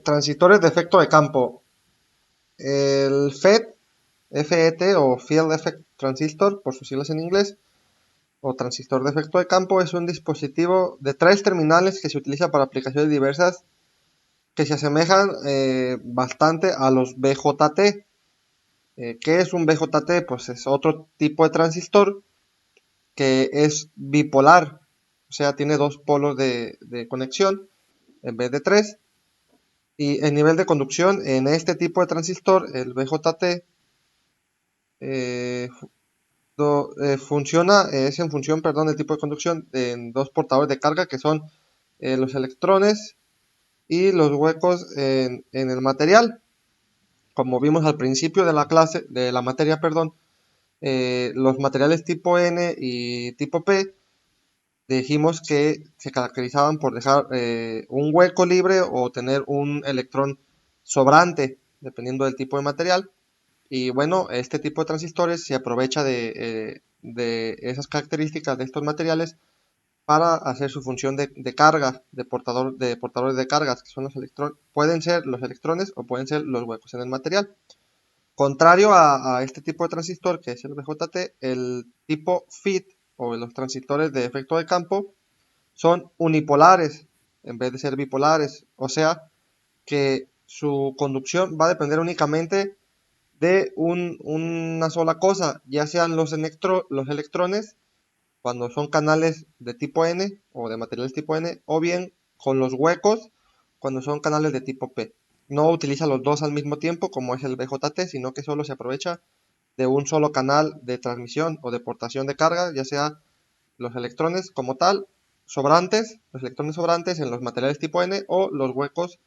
Transistores de efecto de campo. El FET o Field Effect Transistor, por sus siglas en inglés, o transistor de efecto de campo, es un dispositivo de 3 terminales que se utiliza para aplicaciones diversas que se asemejan bastante a los BJT. ¿Qué es un BJT? Pues es otro tipo de transistor que es bipolar, o sea, tiene 2 polos de conexión en vez de 3. Y el nivel de conducción en este tipo de transistor, el BJT, eh, funciona, es en función, perdón, del tipo de conducción en 2 portadores de carga que son los electrones y los huecos en el material. Como vimos al principio de la clase, de la materia, perdón, los materiales tipo N y tipo P dijimos que se caracterizaban por dejar un hueco libre o tener un electrón sobrante, dependiendo del tipo de material. Y bueno, este tipo de transistores se aprovecha de esas características de estos materiales para hacer su función de carga, de portadores de cargas, que son los electrones, pueden ser los electrones o pueden ser los huecos en el material. Contrario a este tipo de transistor, que es el BJT, el tipo FIT o los transistores de efecto de campo son unipolares en vez de ser bipolares, o sea que su conducción va a depender únicamente de una sola cosa, ya sean los electrones cuando son canales de tipo N o de materiales tipo N, o bien con los huecos cuando son canales de tipo P. No utiliza los dos al mismo tiempo como es el BJT, sino que solo se aprovecha de un solo canal de transmisión o deportación de carga, ya sea los electrones como tal, sobrantes, los electrones sobrantes en los materiales tipo N o los huecos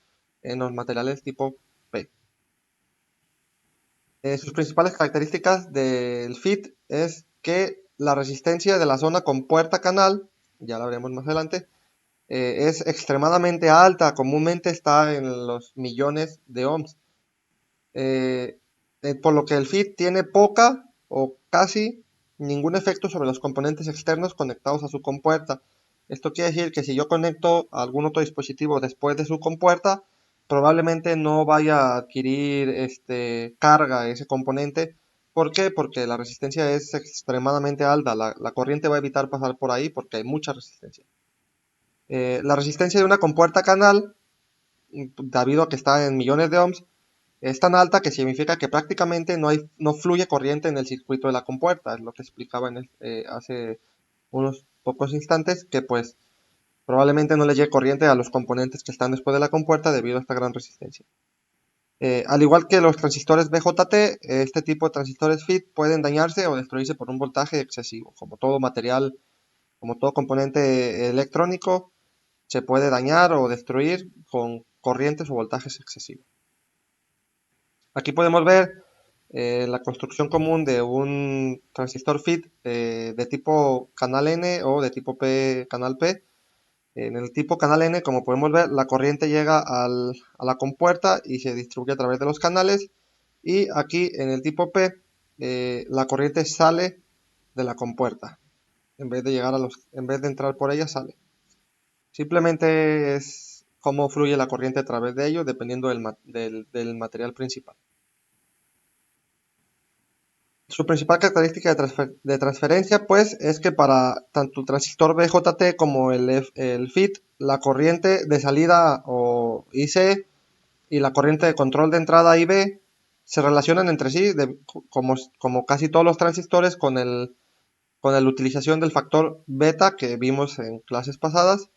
en los materiales tipo P. Sus principales características del FIT es que la resistencia de la zona con puerta canal, ya la veremos más adelante, es extremadamente alta, comúnmente está en los millones de ohms, eh, por lo que el FIT tiene poca o casi ningún efecto sobre los componentes externos conectados a su compuerta. Esto quiere decir que si yo conecto a algún otro dispositivo después de su compuerta, probablemente no vaya a adquirir carga ese componente. ¿Por qué? Porque la resistencia es extremadamente alta. La corriente va a evitar pasar por ahí porque hay mucha resistencia. La resistencia de una compuerta canal, debido a que está en millones de ohms, es tan alta que significa que prácticamente no fluye corriente en el circuito de la compuerta. Es lo que explicaba hace unos pocos instantes, que pues probablemente no le llegue corriente a los componentes que están después de la compuerta debido a esta gran resistencia. Al igual que los transistores BJT, este tipo de transistores FIT pueden dañarse o destruirse por un voltaje excesivo. Como todo material, como todo componente electrónico, se puede dañar o destruir con corrientes o voltajes excesivos. Aquí podemos ver la construcción común de un transistor FIT de tipo canal N o de tipo P, canal P. En el tipo canal N, como podemos ver, la corriente llega a la compuerta y se distribuye a través de los canales. Y aquí en el tipo P, la corriente sale de la compuerta. En vez de entrar por ella, sale. Simplemente es cómo fluye la corriente a través de ello, dependiendo del material principal. Su principal característica de transferencia, pues, es que para tanto el transistor BJT como el FIT, la corriente de salida o IC y la corriente de control de entrada IB se relacionan entre sí, como casi todos los transistores, con la utilización del factor beta que vimos en clases pasadas,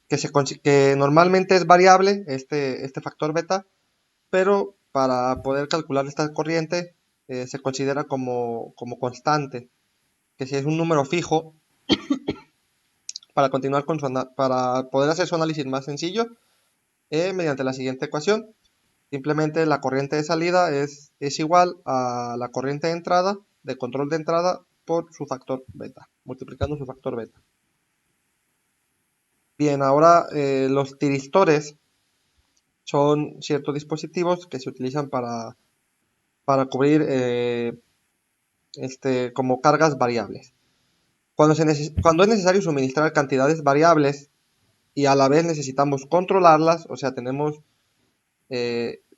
que normalmente es variable, este factor beta, pero para poder calcular esta corriente se considera como constante, que si es un número fijo, para poder hacer su análisis más sencillo, mediante la siguiente ecuación, simplemente la corriente de salida es igual a la corriente de entrada, de control de entrada, por su factor beta, multiplicando su factor beta. Bien, ahora los tiristores son ciertos dispositivos que se utilizan para cubrir como cargas variables. Cuando es necesario suministrar cantidades variables y a la vez necesitamos controlarlas, o sea, tenemos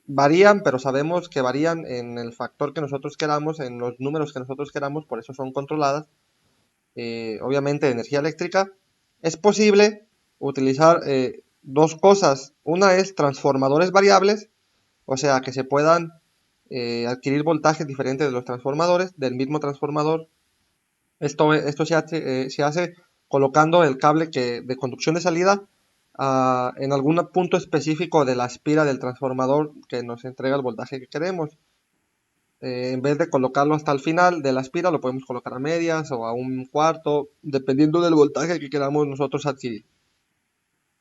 Varían, pero sabemos que varían en el factor que nosotros queramos, en los números que nosotros queramos, por eso son controladas. Obviamente, energía eléctrica. Es posible utilizar dos cosas. Una es transformadores variables, o sea, que se puedan adquirir voltajes diferentes de los transformadores, del mismo transformador. Esto se hace colocando el cable de conducción de salida en algún punto específico de la espira del transformador que nos entrega el voltaje que queremos. En vez de colocarlo hasta el final de la espira, lo podemos colocar a medias o a un cuarto, dependiendo del voltaje que queramos nosotros adquirir.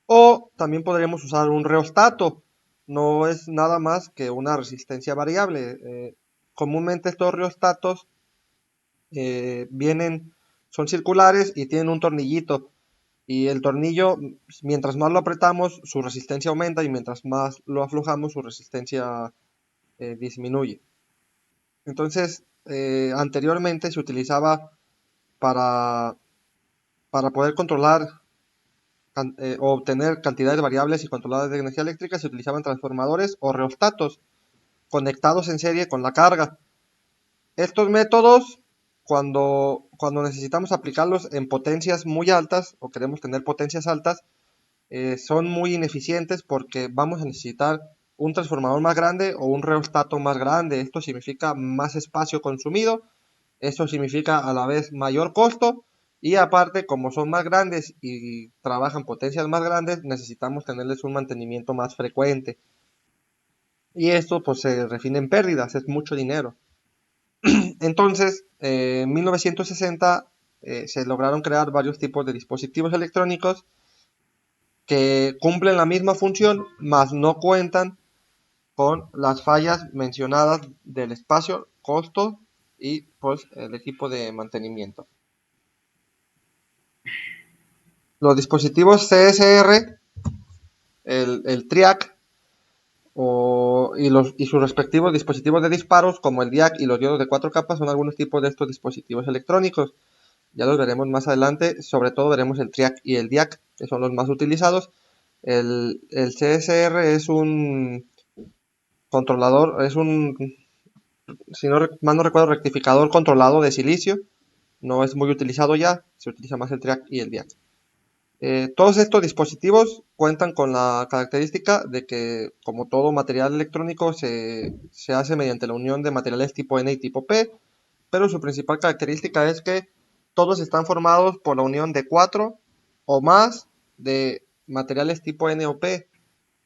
O también podríamos usar un reostato. No es nada más que una resistencia variable. Comúnmente estos reostatos son circulares y tienen un tornillito. Y el tornillo, mientras más lo apretamos, su resistencia aumenta y mientras más lo aflojamos, su resistencia disminuye. Entonces, anteriormente se utilizaba para, para poder controlar o obtener cantidades variables y controladas de energía eléctrica, se utilizaban transformadores o reostatos conectados en serie con la carga. Estos métodos, cuando necesitamos aplicarlos en potencias muy altas o queremos tener potencias altas, son muy ineficientes porque vamos a necesitar un transformador más grande o un reostato más grande. Esto significa más espacio consumido, esto significa a la vez mayor costo y aparte como son más grandes y trabajan potencias más grandes, necesitamos tenerles un mantenimiento más frecuente. Y esto pues se refiere en pérdidas, es mucho dinero. Entonces, en 1960 se lograron crear varios tipos de dispositivos electrónicos que cumplen la misma función, mas no cuentan con las fallas mencionadas del espacio, costo y pues el equipo de mantenimiento. Los dispositivos CSR, el TRIAC y sus respectivos dispositivos de disparos como el DIAC y los diodos de 4 capas son algunos tipos de estos dispositivos electrónicos. Ya los veremos más adelante, sobre todo veremos el TRIAC y el DIAC, que son los más utilizados. El CSR es un controlador, si no, mal no recuerdo, rectificador controlado de silicio. No es muy utilizado ya, se utiliza más el TRIAC y el DIAC. Todos estos dispositivos cuentan con la característica de que, como todo material electrónico, se hace mediante la unión de materiales tipo N y tipo P, pero su principal característica es que todos están formados por la unión de 4 o más de materiales tipo N o P,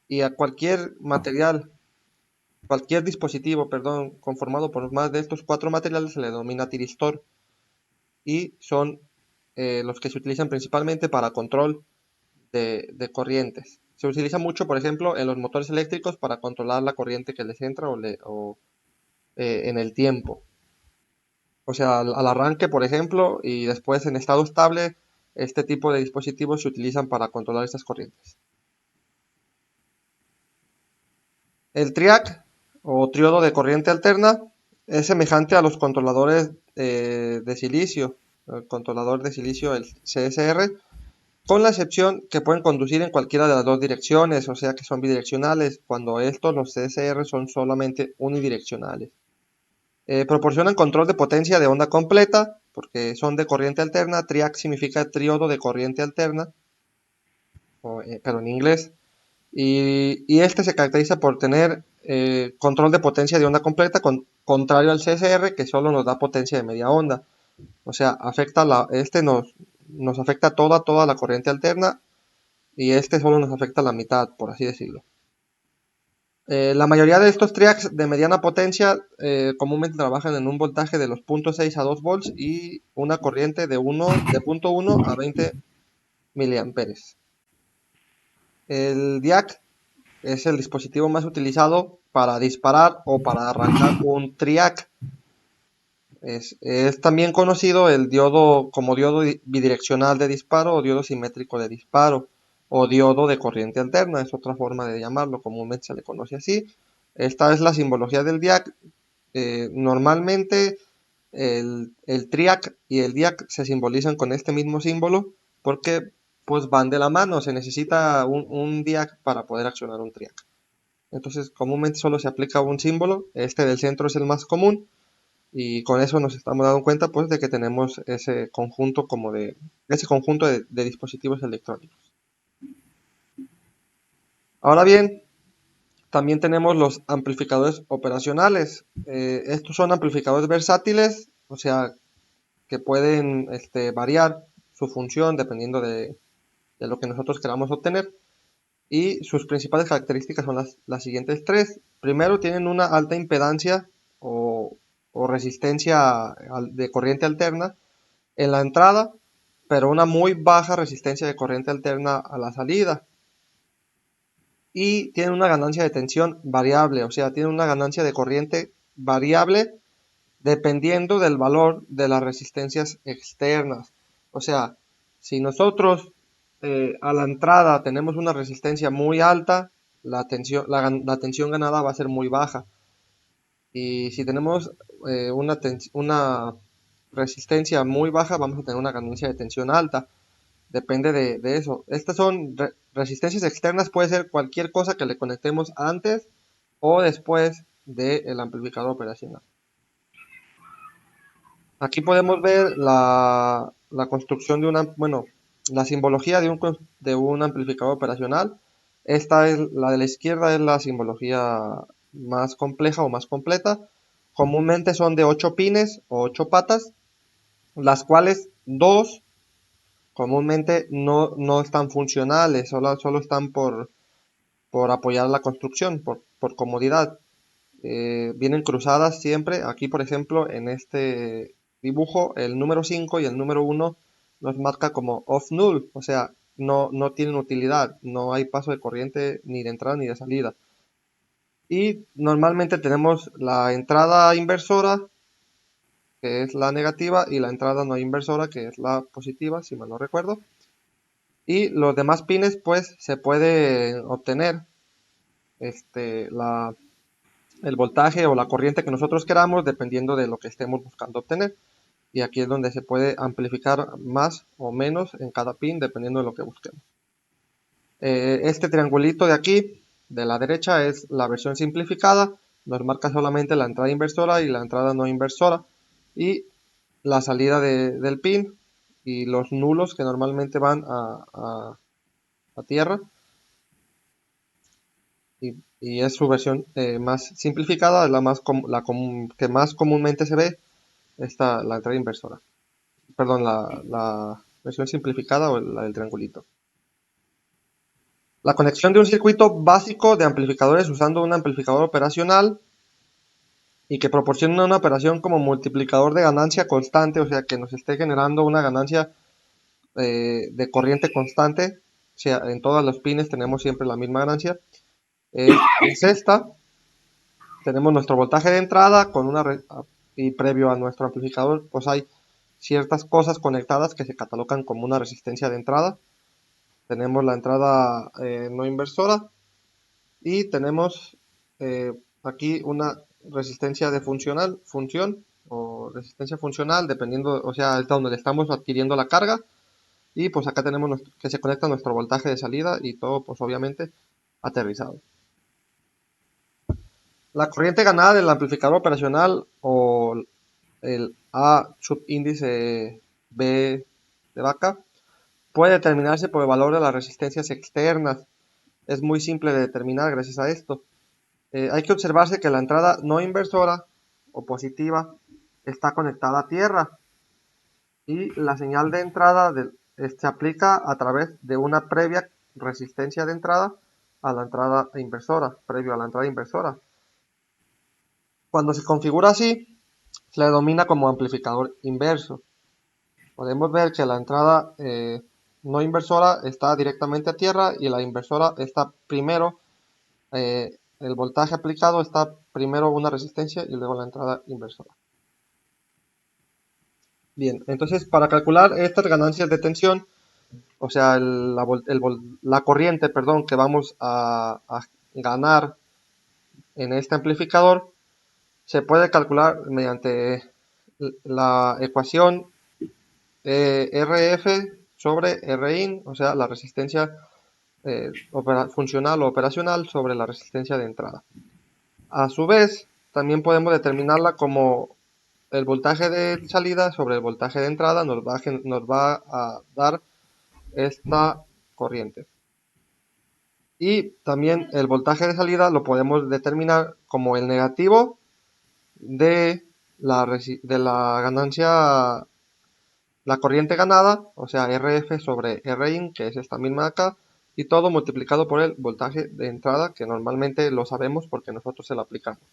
y a cualquier dispositivo, perdón, conformado por más de estos 4 materiales se le denomina tiristor y son los que se utilizan principalmente para control de corrientes. Se utiliza mucho, por ejemplo, en los motores eléctricos para controlar la corriente que les entra en el tiempo. O sea, al arranque, por ejemplo, y después en estado estable, este tipo de dispositivos se utilizan para controlar estas corrientes. El TRIAC o triodo de corriente alterna es semejante a los controladores de silicio, el controlador de silicio, el CSR, con la excepción que pueden conducir en cualquiera de las dos direcciones, o sea que son bidireccionales, cuando estos, los CSR, son solamente unidireccionales. Proporcionan control de potencia de onda completa, porque son de corriente alterna. TRIAC significa triodo de corriente alterna, pero en inglés. Y este se caracteriza por tener control de potencia de onda completa, contrario al CSR, que solo nos da potencia de media onda. O sea, nos afecta toda la corriente alterna y este solo nos afecta la mitad, por así decirlo. La mayoría de estos triacs de mediana potencia comúnmente trabajan en un voltaje de los 0.6 a 2 volts y una corriente de 0.1 a 20 miliamperes. El DIAC es el dispositivo más utilizado para disparar o para arrancar un triac. Es también conocido el diodo como diodo bidireccional de disparo o diodo simétrico de disparo o diodo de corriente alterna, es otra forma de llamarlo, comúnmente se le conoce así. Esta es la simbología del DIAC. Normalmente el TRIAC y el DIAC se simbolizan con este mismo símbolo porque pues van de la mano, se necesita un DIAC para poder accionar un TRIAC. Entonces comúnmente solo se aplica un símbolo, este del centro es el más común, y con eso nos estamos dando cuenta pues de que tenemos ese conjunto de dispositivos electrónicos. Ahora bien, también tenemos los amplificadores operacionales. Estos son amplificadores versátiles, o sea, que pueden variar su función dependiendo de lo que nosotros queramos obtener. Y sus principales características son las siguientes tres. Primero, tienen una alta impedancia o resistencia de corriente alterna en la entrada, pero una muy baja resistencia de corriente alterna a la salida. Y tienen una ganancia de tensión variable, o sea, tienen una ganancia de corriente variable dependiendo del valor de las resistencias externas. O sea, si nosotros a la entrada tenemos una resistencia muy alta, la tensión ganada va a ser muy baja. Y si tenemos una resistencia muy baja, vamos a tener una ganancia de tensión alta. Depende de eso. Estas son resistencias externas, puede ser cualquier cosa que le conectemos antes o después del amplificador operacional. Aquí podemos ver la construcción la simbología de un amplificador operacional. Esta es la de la izquierda, es la simbología más compleja o más completa. Comúnmente son de 8 pines o 8 patas, las cuales dos comúnmente no están funcionales, solo están por apoyar la construcción, por comodidad. Vienen cruzadas siempre. Aquí, por ejemplo, en este dibujo, el número 5 y el número 1 nos marca como off null, o sea, no tienen utilidad, no hay paso de corriente ni de entrada ni de salida. Y normalmente tenemos la entrada inversora, que es la negativa, y la entrada no inversora, que es la positiva, si mal no recuerdo. Y los demás pines, pues, se puede obtener el voltaje o la corriente que nosotros queramos dependiendo de lo que estemos buscando obtener. Y aquí es donde se puede amplificar más o menos en cada pin dependiendo de lo que busquemos. Este triangulito de aquí, de la derecha, es la versión simplificada. Nos marca solamente la entrada inversora y la entrada no inversora. Y la salida del pin y los nulos que normalmente van a tierra. Y es su versión más simplificada, es que más comúnmente se ve, la entrada inversora. Perdón, la versión simplificada o la del triangulito. La conexión de un circuito básico de amplificadores usando un amplificador operacional y que proporciona una operación como multiplicador de ganancia constante, o sea que nos esté generando una ganancia de corriente constante, o sea, en todos los pines tenemos siempre la misma ganancia, es esta. Tenemos nuestro voltaje de entrada y previo a nuestro amplificador, pues hay ciertas cosas conectadas que se catalogan como una resistencia de entrada. Tenemos la entrada no inversora y tenemos aquí una resistencia de función o resistencia funcional, dependiendo, o sea, es donde le estamos adquiriendo la carga. Y pues acá tenemos que se conecta nuestro voltaje de salida y todo, pues obviamente, aterrizado. La corriente ganada del amplificador operacional o el A subíndice B de vaca puede determinarse por el valor de las resistencias externas. Es muy simple de determinar gracias a esto. Hay que observarse que la entrada no inversora o positiva está conectada a tierra y la señal de entrada se aplica a través de una previa resistencia de entrada a la entrada inversora, previo a la entrada inversora. Cuando se configura así, se le denomina como amplificador inverso. Podemos ver que la entrada no inversora está directamente a tierra y la inversora está primero, el voltaje aplicado está primero una resistencia y luego la entrada inversora. Bien, entonces para calcular estas ganancias de tensión, o sea, la corriente, perdón, que vamos a ganar en este amplificador, se puede calcular mediante la ecuación RF sobre Rin, o sea, la resistencia funcional o operacional sobre la resistencia de entrada. A su vez, también podemos determinarla como el voltaje de salida sobre el voltaje de entrada nos va a dar esta corriente. Y también el voltaje de salida lo podemos determinar como el negativo de la ganancia, la corriente ganada, o sea, RF sobre Rin, que es esta misma de acá, y todo multiplicado por el voltaje de entrada, que normalmente lo sabemos porque nosotros se lo aplicamos.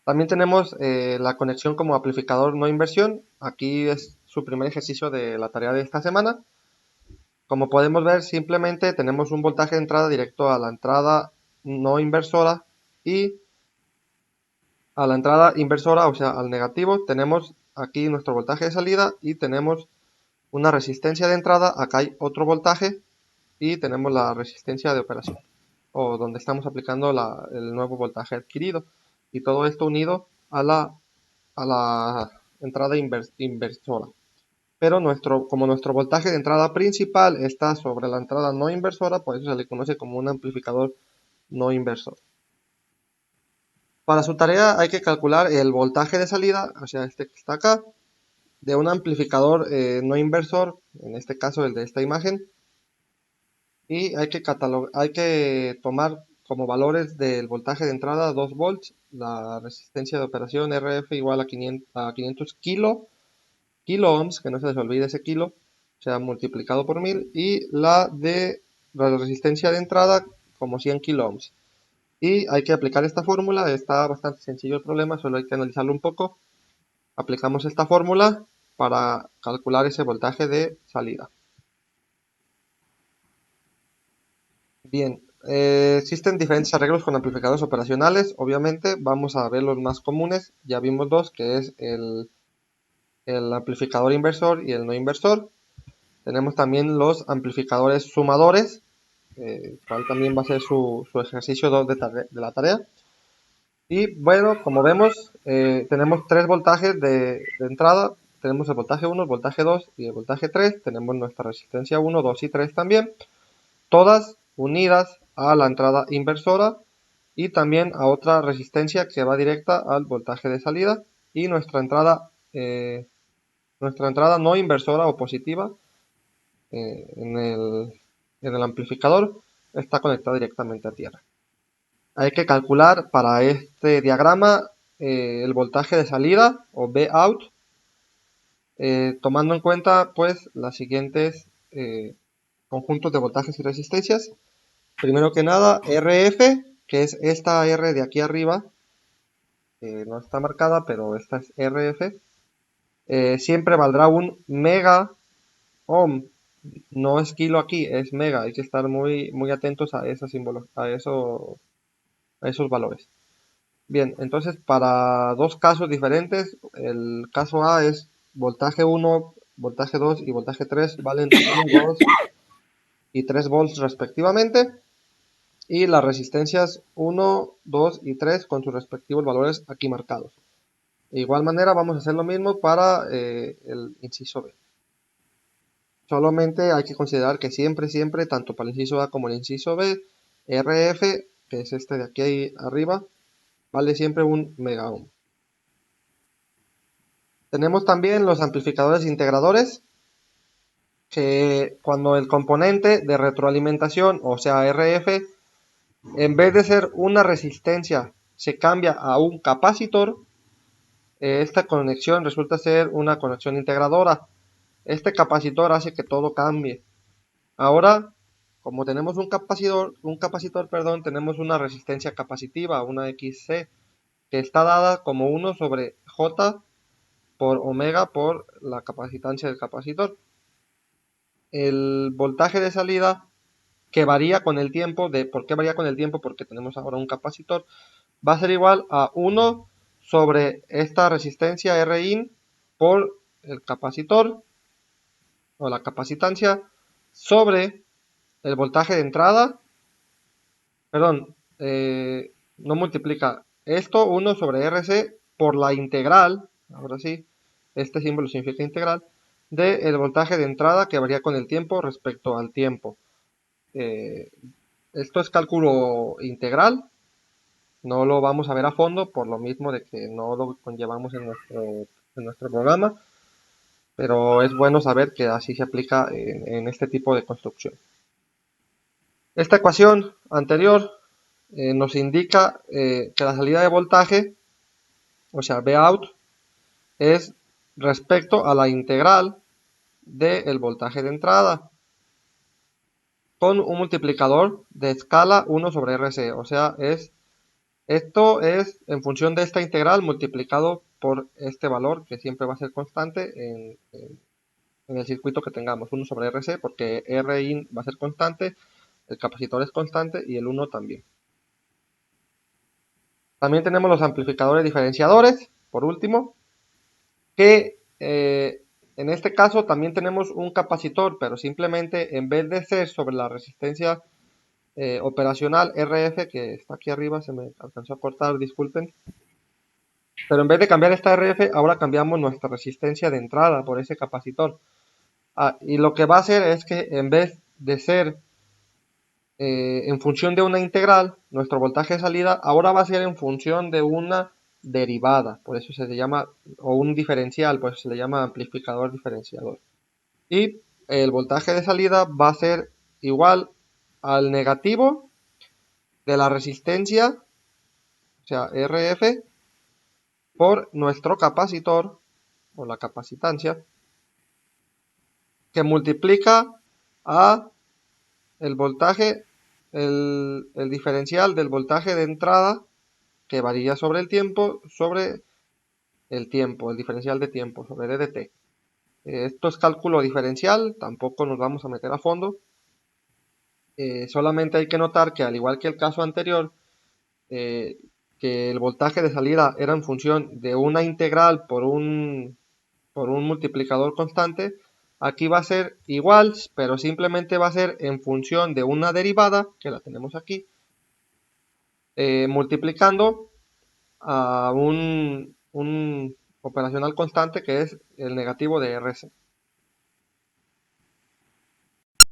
También tenemos la conexión como amplificador no inversión. Aquí es su primer ejercicio de la tarea de esta semana. Como podemos ver, simplemente tenemos un voltaje de entrada directo a la entrada no inversora, y a la entrada inversora, o sea, al negativo, tenemos aquí nuestro voltaje de salida y tenemos una resistencia de entrada. Acá hay otro voltaje y tenemos la resistencia de operación, o donde estamos aplicando el nuevo voltaje adquirido, y todo esto unido a la entrada inversora. Pero como nuestro voltaje de entrada principal está sobre la entrada no inversora, por eso se le conoce como un amplificador no inversor. Para su tarea hay que calcular el voltaje de salida, o sea, este que está acá, de un amplificador no inversor, en este caso el de esta imagen, y hay que tomar como valores del voltaje de entrada 2 volts, la resistencia de operación RF igual a 500 kilo ohms, que no se les olvide ese kilo, o sea, multiplicado por 1000, y la resistencia de entrada como 100 kilo ohms. Y hay que aplicar esta fórmula. Está bastante sencillo el problema, solo hay que analizarlo un poco. Aplicamos esta fórmula para calcular ese voltaje de salida. Bien, existen diferentes arreglos con amplificadores operacionales. Obviamente vamos a ver los más comunes. Ya vimos dos, que es el amplificador inversor y el no inversor. Tenemos también los amplificadores sumadores, cual también va a ser su ejercicio 2 de la tarea. Y bueno, como vemos, tenemos tres voltajes de entrada. Tenemos el voltaje 1, el voltaje 2 y el voltaje 3. Tenemos nuestra resistencia 1, 2 y 3 también, todas unidas a la entrada inversora y también a otra resistencia que va directa al voltaje de salida. Y nuestra entrada no inversora o positiva, en el amplificador, está conectada directamente a tierra. Hay que calcular para este diagrama el voltaje de salida o Vout, tomando en cuenta pues las siguientes conjuntos de voltajes y resistencias. Primero que nada, RF, que es esta R de aquí arriba, no está marcada, pero esta es RF, siempre valdrá un mega ohm. No es kilo aquí, es mega. Hay que estar muy, muy atentos a esos valores. Bien, entonces para dos casos diferentes, el caso A es voltaje 1, voltaje 2 y voltaje 3 valen 1, 2 y 3 volts respectivamente, y las resistencias 1, 2 y 3 con sus respectivos valores aquí marcados. De igual manera vamos a hacer lo mismo para el inciso B. Solamente hay que considerar que siempre, tanto para el inciso A como el inciso B, RF, que es este de aquí arriba, vale siempre un mega ohm. Tenemos también los amplificadores integradores, que cuando el componente de retroalimentación, o sea RF, en vez de ser una resistencia, se cambia a un capacitor, esta conexión resulta ser una conexión integradora. Este capacitor hace que todo cambie. Ahora, como tenemos un capacitor, perdón, tenemos una resistencia capacitiva, una XC, que está dada como 1 sobre J por omega por la capacitancia del capacitor. El voltaje de salida, que varía con el tiempo, ¿por qué varía con el tiempo? Porque tenemos ahora un capacitor, va a ser igual a 1 sobre esta resistencia Rin por el capacitor o la capacitancia sobre el voltaje de entrada, perdón, no multiplica esto 1 sobre RC por la integral, ahora sí, este símbolo significa integral, del voltaje de entrada que varía con el tiempo respecto al tiempo. Eh, Esto es cálculo integral, no lo vamos a ver a fondo por lo mismo de que no lo conllevamos en nuestro programa, pero es bueno saber que así se aplica en este tipo de construcción. Esta ecuación anterior nos indica que la salida de voltaje, o sea, Vout, es respecto a la integral del voltaje de entrada con un multiplicador de escala 1 sobre RC. O sea, esto es en función de esta integral multiplicado por este valor que siempre va a ser constante en el circuito que tengamos, 1 sobre RC, porque Rin va a ser constante, el capacitor es constante y el 1 también. También tenemos los amplificadores diferenciadores, por último, que en este caso también tenemos un capacitor, pero simplemente en vez de ser sobre la resistencia operacional RF, que está aquí arriba, se me alcanzó a cortar, disculpen, pero en vez de cambiar esta RF, ahora cambiamos nuestra resistencia de entrada por ese capacitor. Y lo que va a hacer es que en vez de ser en función de una integral, nuestro voltaje de salida ahora va a ser en función de una derivada, por eso se le llama, o un diferencial, por eso se le llama amplificador diferenciador. Y el voltaje de salida va a ser igual al negativo de la resistencia, o sea, RF, por nuestro capacitor, o la capacitancia, que multiplica a el voltaje, el diferencial del voltaje de entrada que varía sobre el tiempo, el diferencial de tiempo, sobre DDT. Esto es cálculo diferencial, tampoco nos vamos a meter a fondo. Solamente hay que notar que al igual que el caso anterior, eh, que el voltaje de salida era en función de una integral por un multiplicador constante, aquí va a ser igual, pero simplemente va a ser en función de una derivada, que la tenemos aquí, multiplicando a un operacional constante que es el negativo de RC.